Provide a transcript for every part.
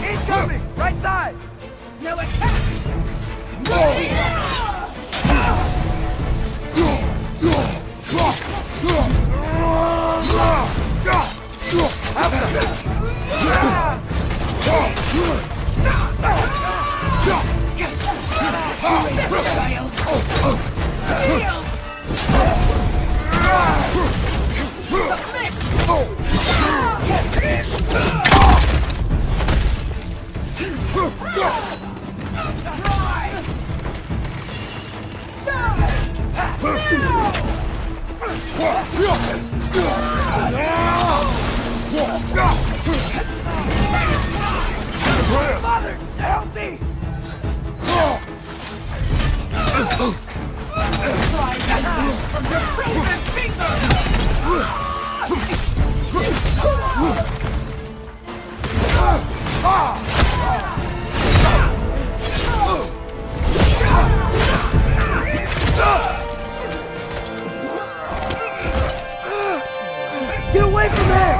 Incoming! Right side! No attack! Mother, help me! From your frozen Get away from him!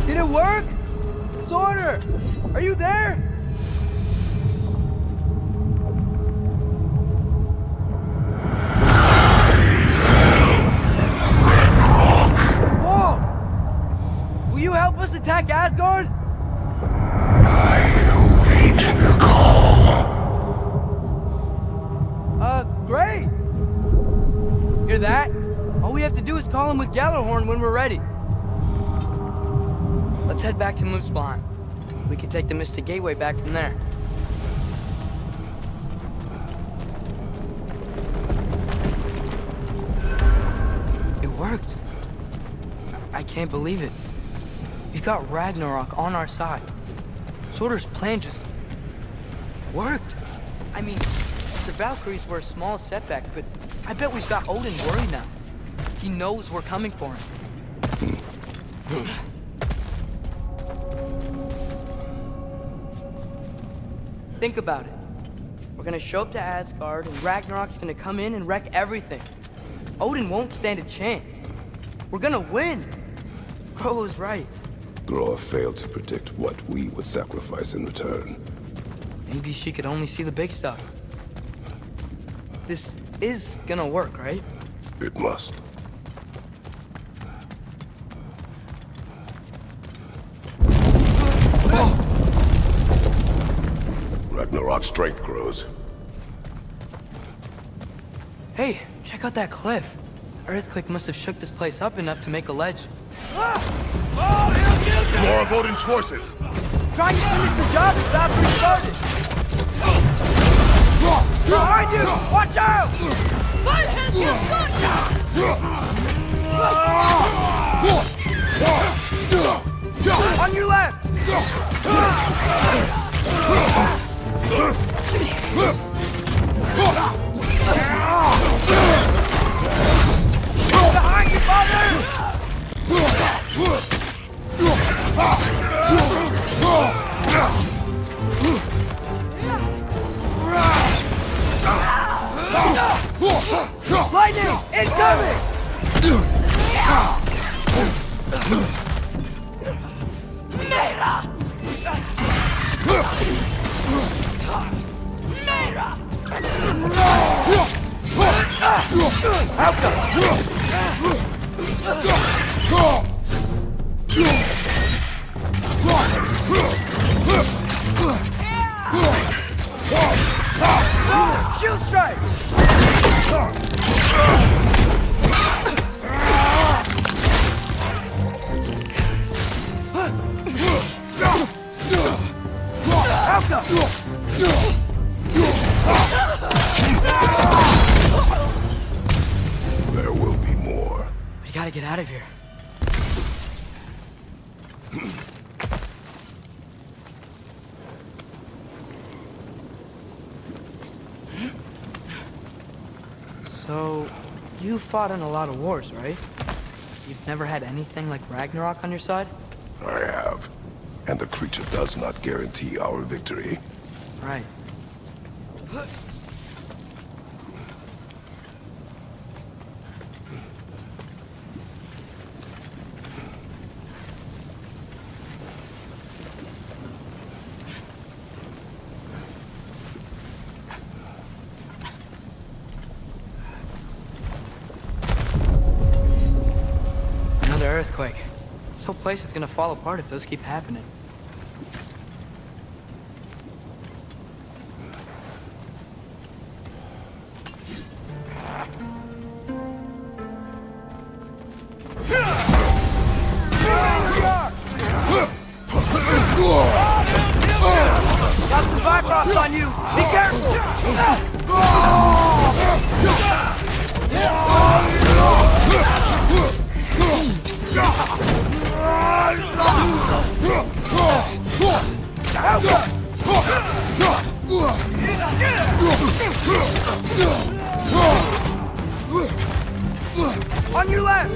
Did it work? Sorter! Are you there? Whoa! Will you help us attack Asgard? I await the call. Great! Hear that? All we have to do is call him with Gjallarhorn when we're ready. Let's head back to Muspelheim. We can take the Mystic Gateway back from there. It worked. I can't believe it. We've got Ragnarok on our side. Sorter's plan just worked. I mean, the Valkyries were a small setback, but I bet we've got Odin worried now. He knows we're coming for him. Think about it. We're gonna show up to Asgard, and Ragnarok's gonna come in and wreck everything. Odin won't stand a chance. We're gonna win. Groa was right. Groa failed to predict what we would sacrifice in return. Maybe she could only see the big stuff. This is gonna work, right? It must. Ragnarok's strength grows. Hey, check out that cliff. The earthquake must have shook this place up enough to make a ledge. More of Odin's forces! Try to finish the job and stop restarted! Behind you! Watch out! Fight has you On your left! Behind you, father! Lightning! Incoming! Mera! Mera! Shield strike! get out of here. So, you fought in a lot of wars, right? You've never had anything like Ragnarok on your side? I have. And the creature does not guarantee our victory. Right. Another earthquake. This whole place is gonna fall apart if those keep happening. Got some Bifrost on you! Be careful! On your left!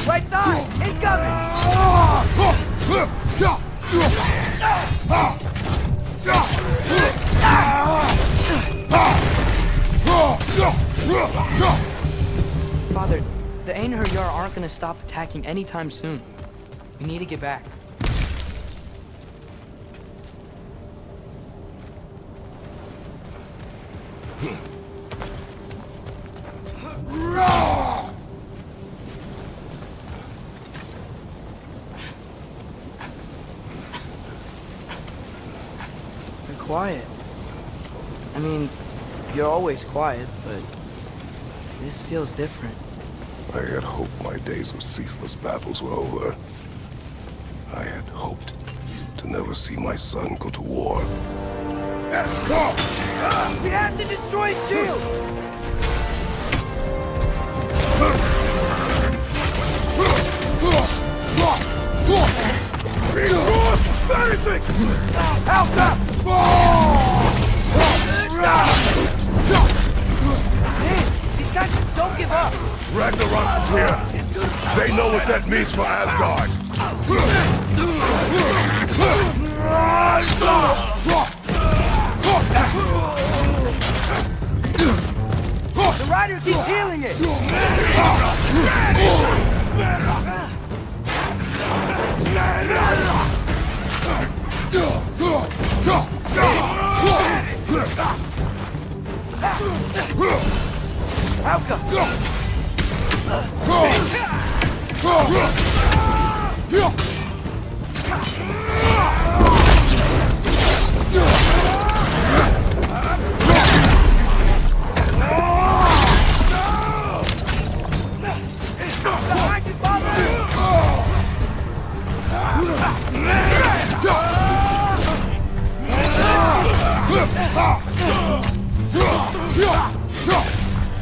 Right side! Incoming! Father, the Einherjar aren't gonna stop attacking anytime soon. We need to get back. You're quiet. I mean, you're always quiet, but this feels different. I had hoped my days of ceaseless battles were over. I had hoped to never see my son go to war. We have to destroy his shield! Man, these guys just don't give up! Ragnarok is here! They know what that means for Asgard!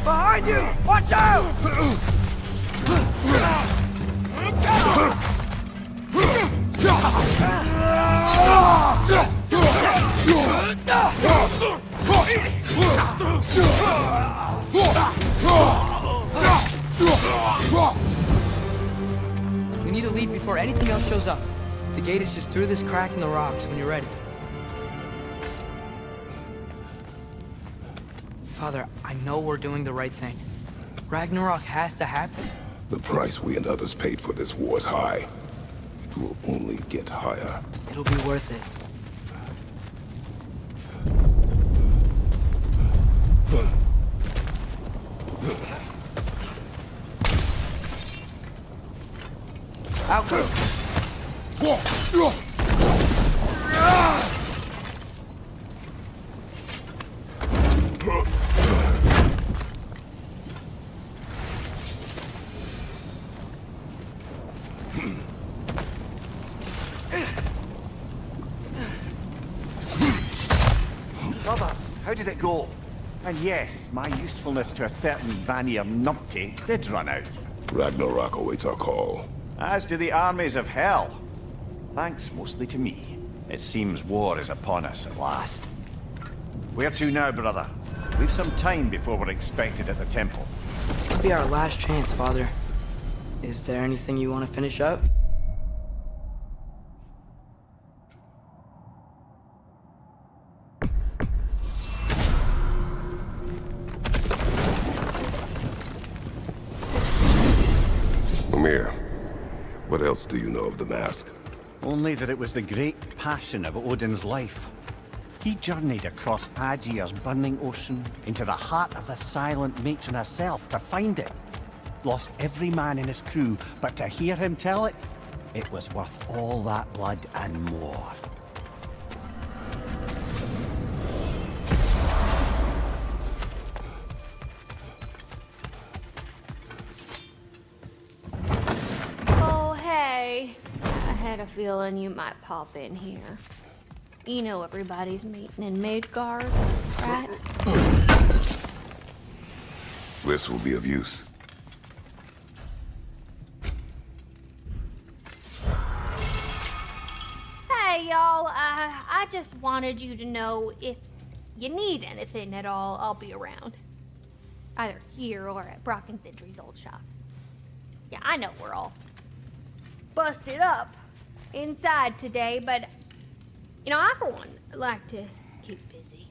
Behind you! Watch out! We need to leave before anything else shows up. The gate is just through this crack in the rocks when you're ready. Father, I know we're doing the right thing. Ragnarok has to happen. The price we and others paid for this war is high. It will only get higher. It'll be worth it. Outcome. Brothers, how did it go? And yes, my usefulness to a certain Vanir numpty did run out. Ragnarok awaits our call. As do the armies of hell. Thanks mostly to me. It seems war is upon us at last. Where to now, brother? We've some time before we're expected at the temple. This could be our last chance, Father. Is there anything you want to finish up? Mimir, what else do you know of the mask? Only that it was the great passion of Odin's life. He journeyed across Aegir's burning ocean into the heart of the silent matron herself to find it. Lost every man in his crew, but to hear him tell it, it was worth all that blood and more. Oh, hey. I had a feeling you might pop in here. You know everybody's meeting in Midgard, right? This will be of use. Hey, y'all. I just wanted you to know if you need anything at all, I'll be around. Either here or at Brock and Sindri's old shops. Yeah, I know we're all busted up inside today, but you know, I for one like to keep busy.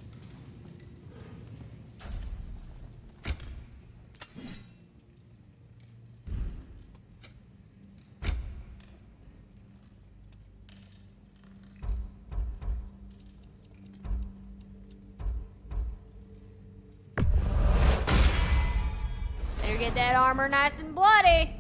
Better get that armor nice and bloody.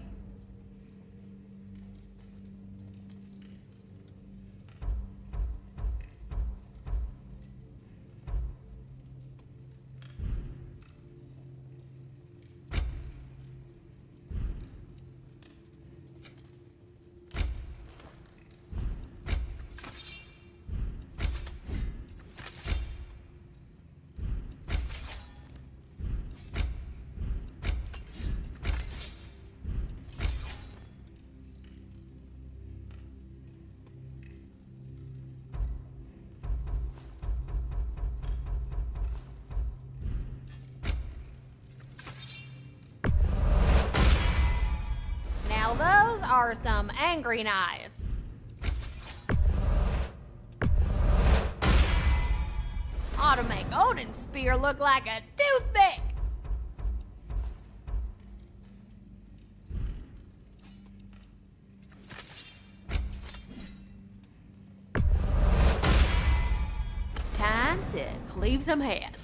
Now those are some angry knives. Ought to make Odin's spear look like a toothpick. Time time to cleave some heads.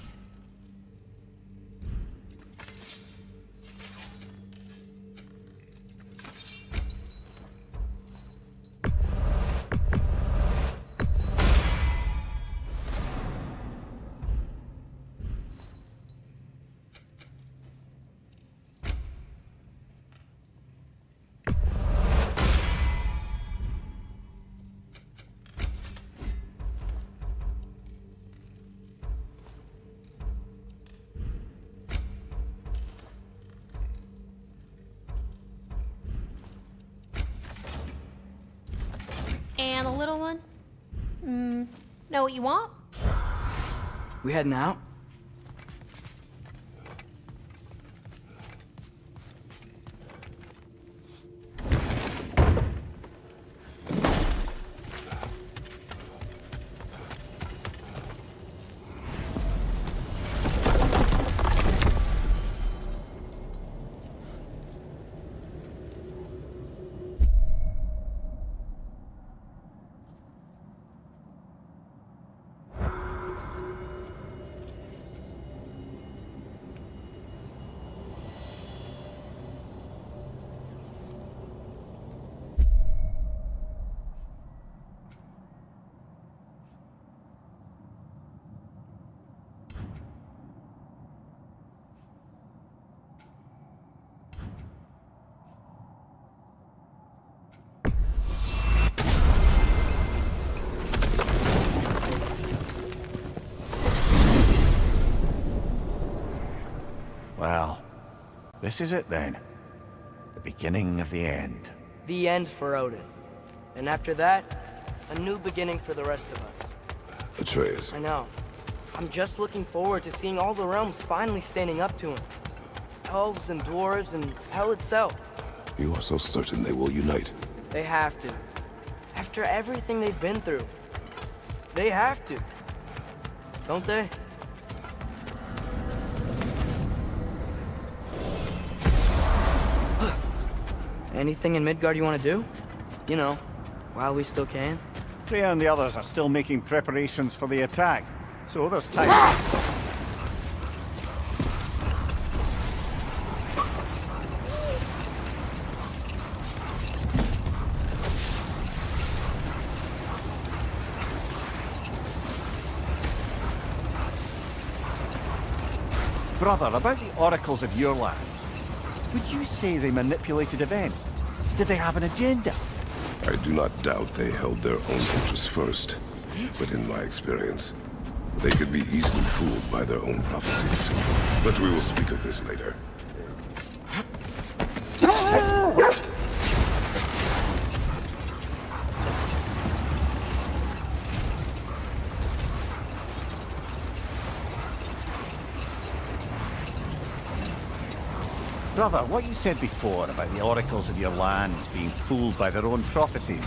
And the little one? Know what you want? We heading out? Well, this is it then. The beginning of the end. The end for Odin. And after that, a new beginning for the rest of us. Atreus, I know. I'm just looking forward to seeing all the realms finally standing up to him. Elves and dwarves and hell itself. you are so certain they will unite. They have to. After everything they've been through. They have to. Don't they? Anything in Midgard you want to do? You know, while we still can. Freya and the others are still making preparations for the attack, so there's time. Brother, about the oracles of your lands, would you say they manipulated events? Did they have an agenda? I do not doubt they held their own interests first, but in my experience, they could be easily fooled by their own prophecies. But we will speak of this later. Brother, what you said before about the oracles of your lands being fooled by their own prophecies,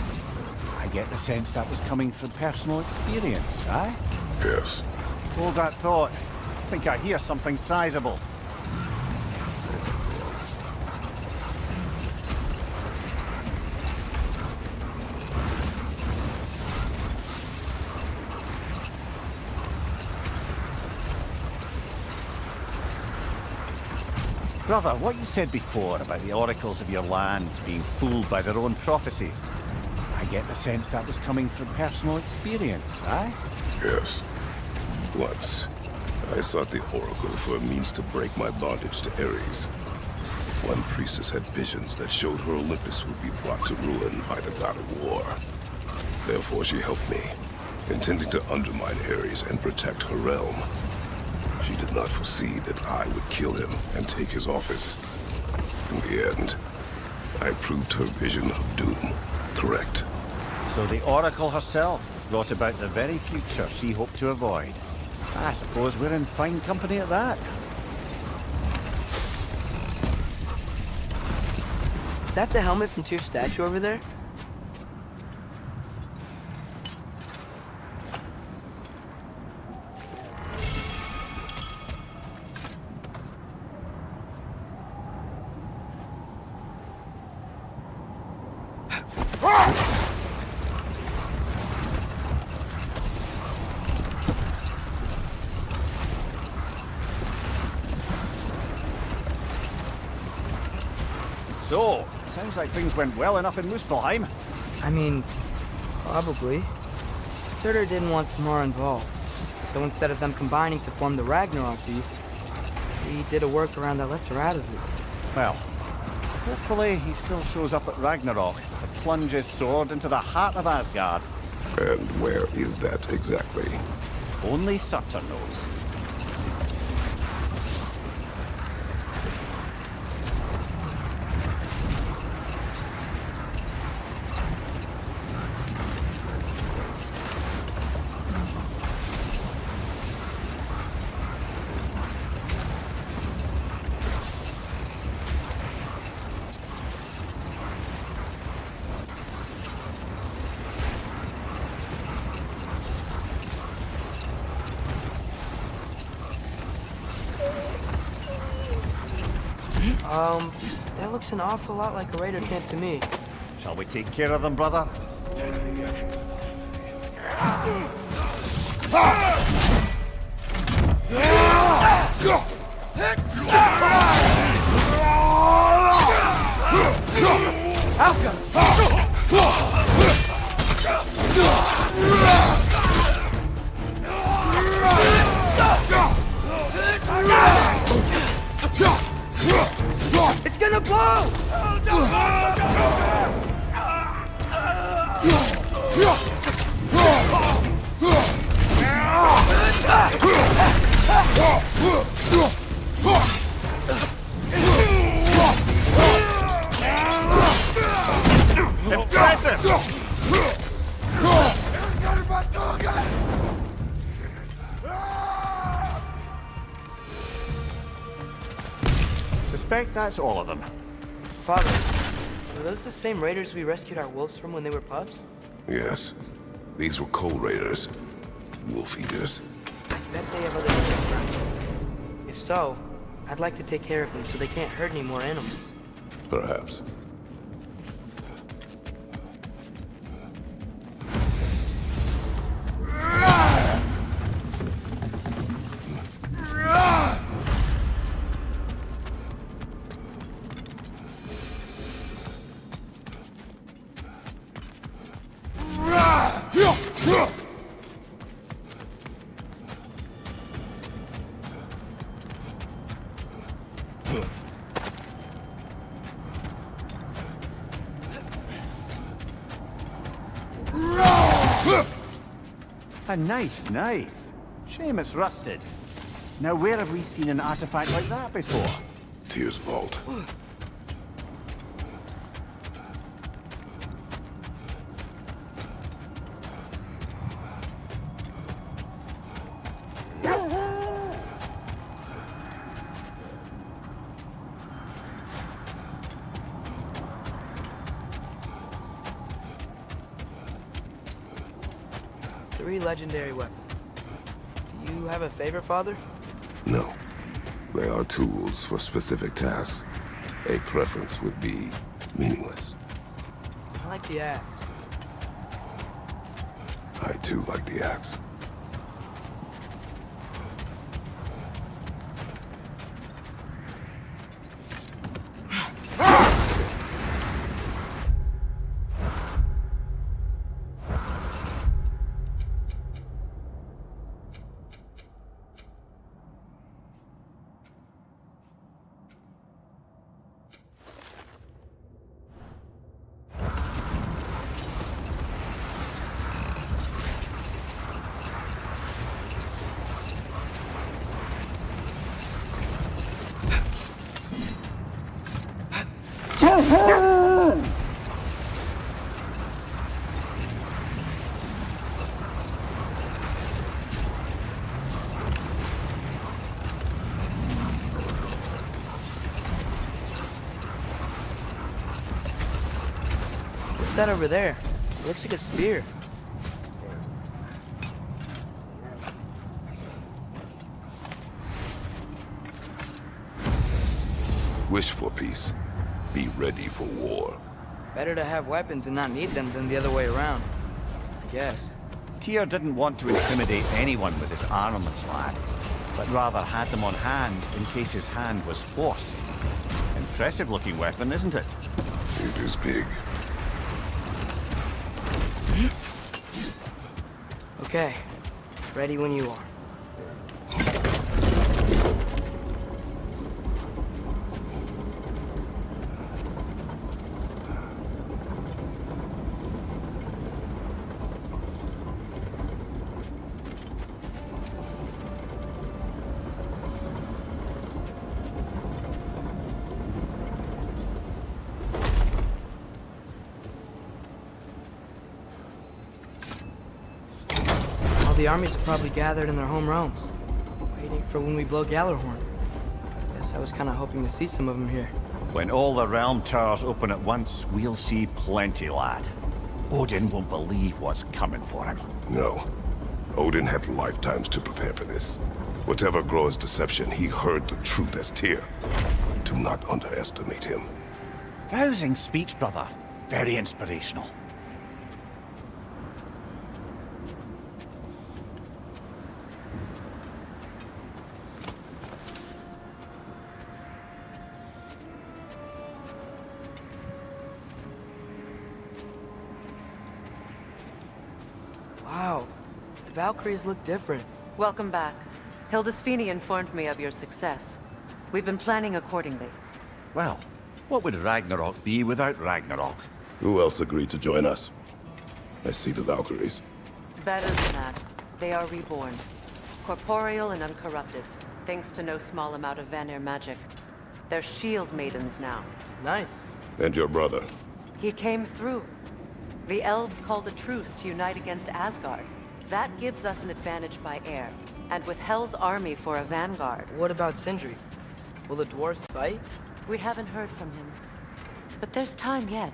I get the sense that was coming from personal experience, aye? Yes. Hold that thought. I think I hear something sizable. Brother, what you said before about the oracles of your lands being fooled by their own prophecies, I get the sense that was coming from personal experience, aye? Yes. Once, I sought the Oracle for a means to break my bondage to Ares. One priestess had visions that showed her Olympus would be brought to ruin by the god of war. Therefore she helped me, intending to undermine Ares and protect her realm. She did not foresee that I would kill him and take his office. In the end, I proved her vision of doom correct. So the Oracle herself brought about the very future she hoped to avoid. I suppose we're in fine company at that. Is that the helmet from Tyr's statue over there? So, sounds like things went well enough in Muspelheim. I mean, probably. Surtur didn't want Samara involved. So instead of them combining to form the Ragnarok beast, he did a workaround that left her out of it. Well, hopefully he still shows up at Ragnarok to plunge his sword into the heart of Asgard. And where is that exactly? Only Surtur knows. That looks an awful lot like a raider camp to me. Shall we take care of them, brother? It's gonna blow! Suspect that's all of them. Father, were those the same raiders we rescued our wolves from when they were pups? Yes. These were cold raiders. Wolf eaters. I bet they have other things around. If so, I'd like to take care of them so they can't hurt any more animals. Perhaps. A knife. Shame it's rusted. Now where have we seen an artifact like that before? Tyr's vault. Three legendary weapons. Do you have a favorite, Father? No. They are tools for specific tasks. A preference would be meaningless. I like the axe. I too like the axe. What's that over there? It looks like a spear. Wish for peace. Be ready for war. Better to have weapons and not need them than the other way around. I guess. Tyr didn't want to intimidate anyone with his armaments, lad, but rather had them on hand in case his hand was forced. And impressive looking weapon, isn't it? It is big. Okay. Ready when you are. The armies are probably gathered in their home realms, waiting for when we blow Gallarhorn. Guess I was kind of hoping to see some of them here. When all the realm towers open at once, we'll see plenty, lad. Odin won't believe what's coming for him. No. Odin had lifetimes to prepare for this. Whatever Groa's deception, he heard the truth as Tyr. Do not underestimate him. Rousing speech, brother. Very inspirational. Wow, the Valkyries look different. Welcome back. Hildisfini informed me of your success. We've been planning accordingly. Well, what would Ragnarok be without Ragnarok? Who else agreed to join us? I see the Valkyries. Better than that, they are reborn. Corporeal and uncorrupted, thanks to no small amount of Vanir magic. They're shield maidens now. Nice. And your brother. He came through. The elves called a truce to unite against Asgard. That gives us an advantage by air, and with Hell's army for a vanguard. What about Sindri? Will the dwarves fight? We haven't heard from him. But there's time yet.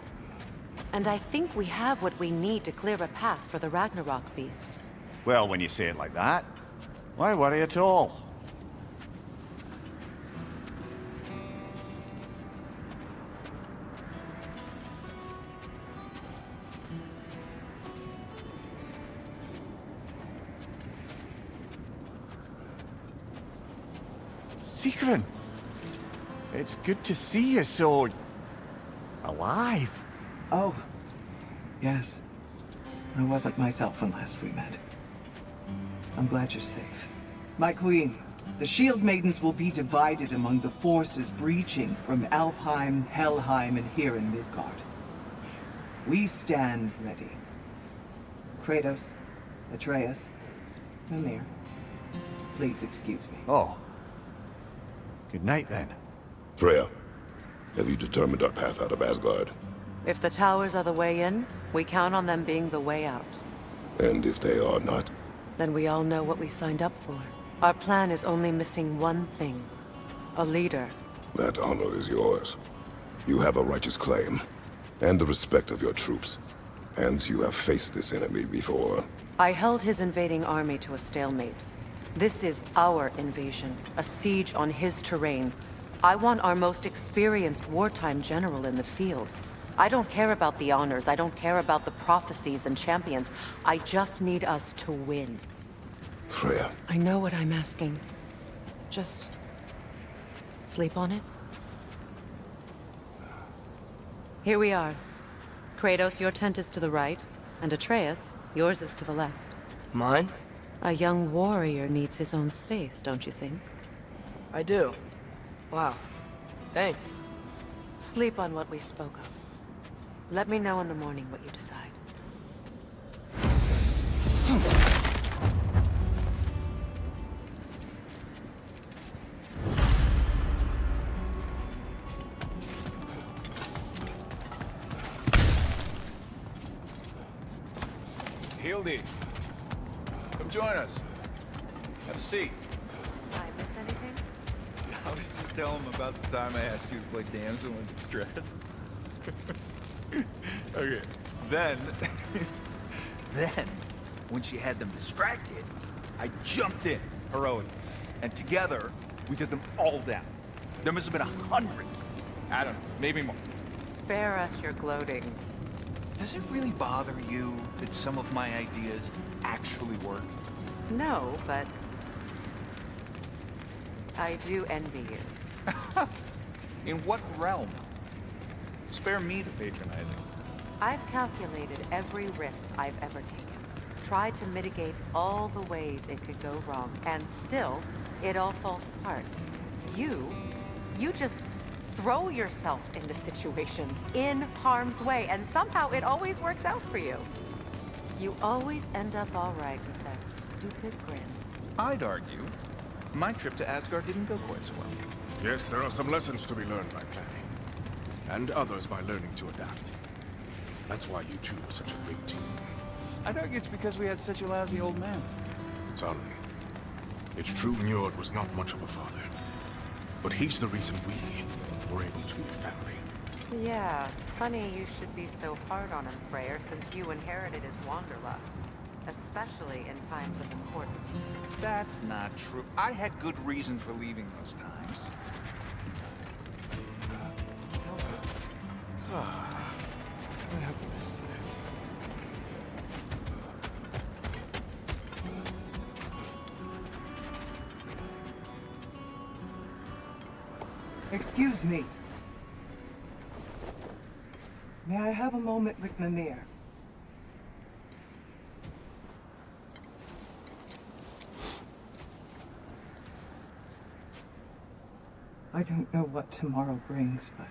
And I think we have what we need to clear a path for the Ragnarok beast. Well, when you say it like that, why worry at all? Sigrun, it's good to see you so... alive. Oh, yes. I wasn't myself when last we met. I'm glad you're safe. My queen, the Shield Maidens will be divided among the forces breaching from Alfheim, Helheim, and here in Midgard. We stand ready. Kratos, Atreus, Mimir, please excuse me. Oh. Good night, then. Freya, have you determined our path out of Asgard? If the towers are the way in, we count on them being the way out. And if they are not? Then we all know what we signed up for. Our plan is only missing one thing. A leader. That honor is yours. You have a righteous claim, and the respect of your troops. And you have faced this enemy before. I held his invading army to a stalemate. This is our invasion, a siege on his terrain. I want our most experienced wartime general in the field. I don't care about the honors, I don't care about the prophecies and champions. I just need us to win. Freya. I know what I'm asking. Just... sleep on it? Here we are. Kratos, your tent is to the right, and Atreus, yours is to the left. Mine? A young warrior needs his own space, don't you think? I do. Wow. Thanks. Sleep on what we spoke of. Let me know in the morning what you decide. Hildy, come join us. Have a seat. I miss anything? I was just telling him about the time I asked you to play damsel in distress. Okay, then, when she had them distracted, I jumped in, heroic, and together, we took them all down. There must have been 100. I don't know, maybe more. Spare us your gloating. Does it really bother you that some of my ideas actually work? No, but... I do envy you. In what realm? Spare me the patronizing. I've calculated every risk I've ever taken. Tried to mitigate all the ways it could go wrong, and still, it all falls apart. You just throw yourself into situations in harm's way, and somehow it always works out for you. You always end up all right with that stupid grin. I'd argue my trip to Asgard didn't go quite so well. Yes, there are some lessons to be learned by planning. And others by learning to adapt. That's why you two are such a great team. I'd argue it's because we had such a lousy old man. Son, it's true Njord was not much of a father. But he's the reason we were able to be family. Yeah, funny you should be so hard on him, Freyr, since you inherited his wanderlust. Especially in times of importance. That's not true. I had good reason for leaving those times. I have missed this. Excuse me. May I have a moment with Mimir? I don't know what tomorrow brings, but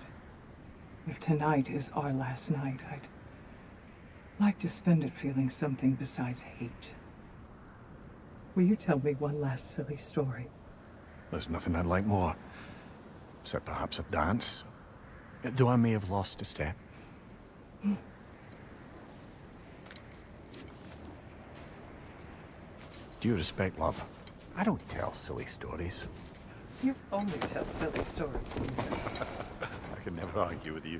if tonight is our last night, I'd like to spend it feeling something besides hate. Will you tell me one last silly story? There's nothing I'd like more. Except perhaps a dance. Though I may have lost a step. Due respect, love, I don't tell silly stories. You only tell silly stories, Mimir. I can never argue with you.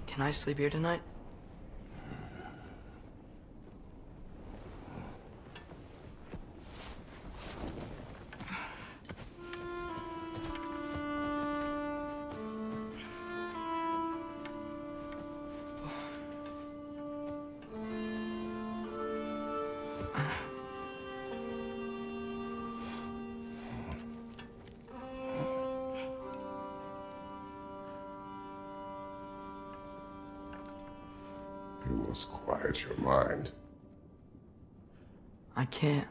Can I sleep here tonight? You must quiet your mind. I can't.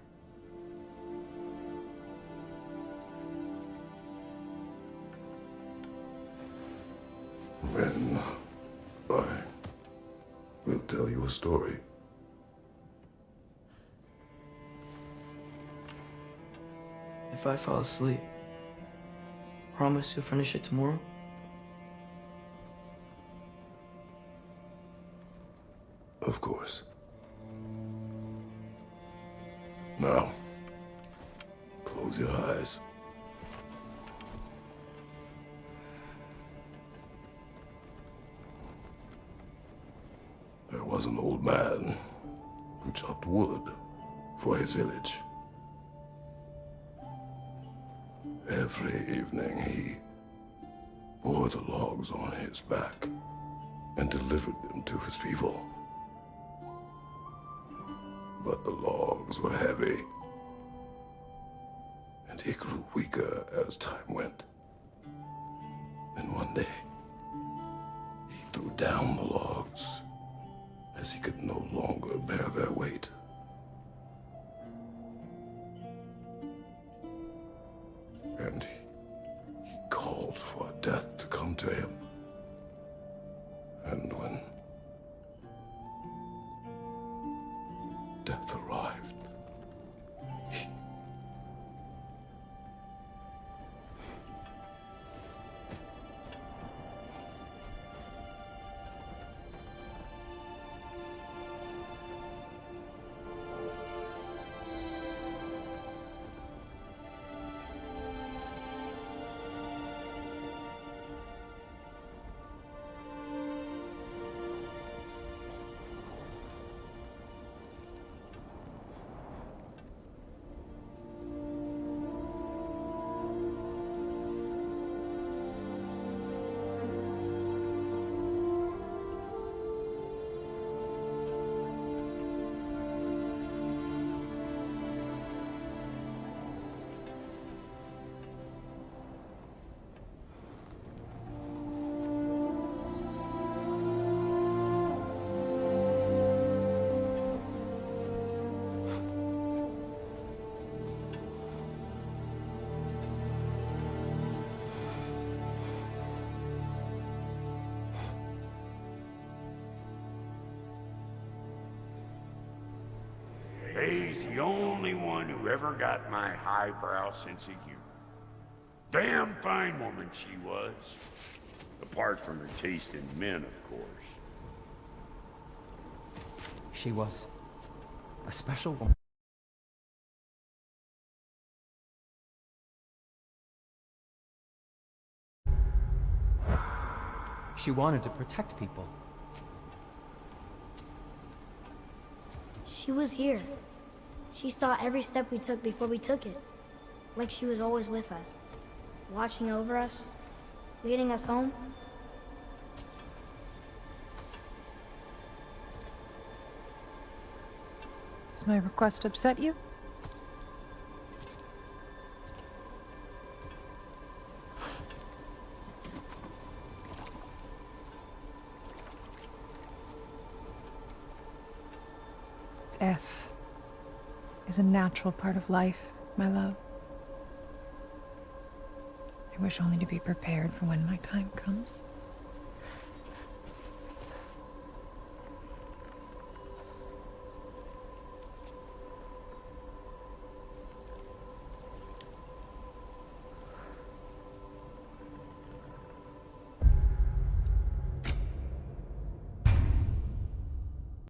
Then I will tell you a story. If I fall asleep, promise you'll finish it tomorrow? Of course. Now, close your eyes. There was an old man who chopped wood for his village. Every evening he bore the logs on his back and delivered them to his people. But the logs were heavy, and he grew weaker as time went. And one day, he threw down the logs as he could no longer bear their weight. death arrived. He's the only one who ever got my highbrow sense of humor. Damn fine woman she was. Apart from her taste in men, of course. She was a special woman. She wanted to protect people. She was here. She saw every step we took before we took it. Like she was always with us. Watching over us. Leading us home. Does my request upset you? Death is a natural part of life, my love. I wish only to be prepared for when my time comes.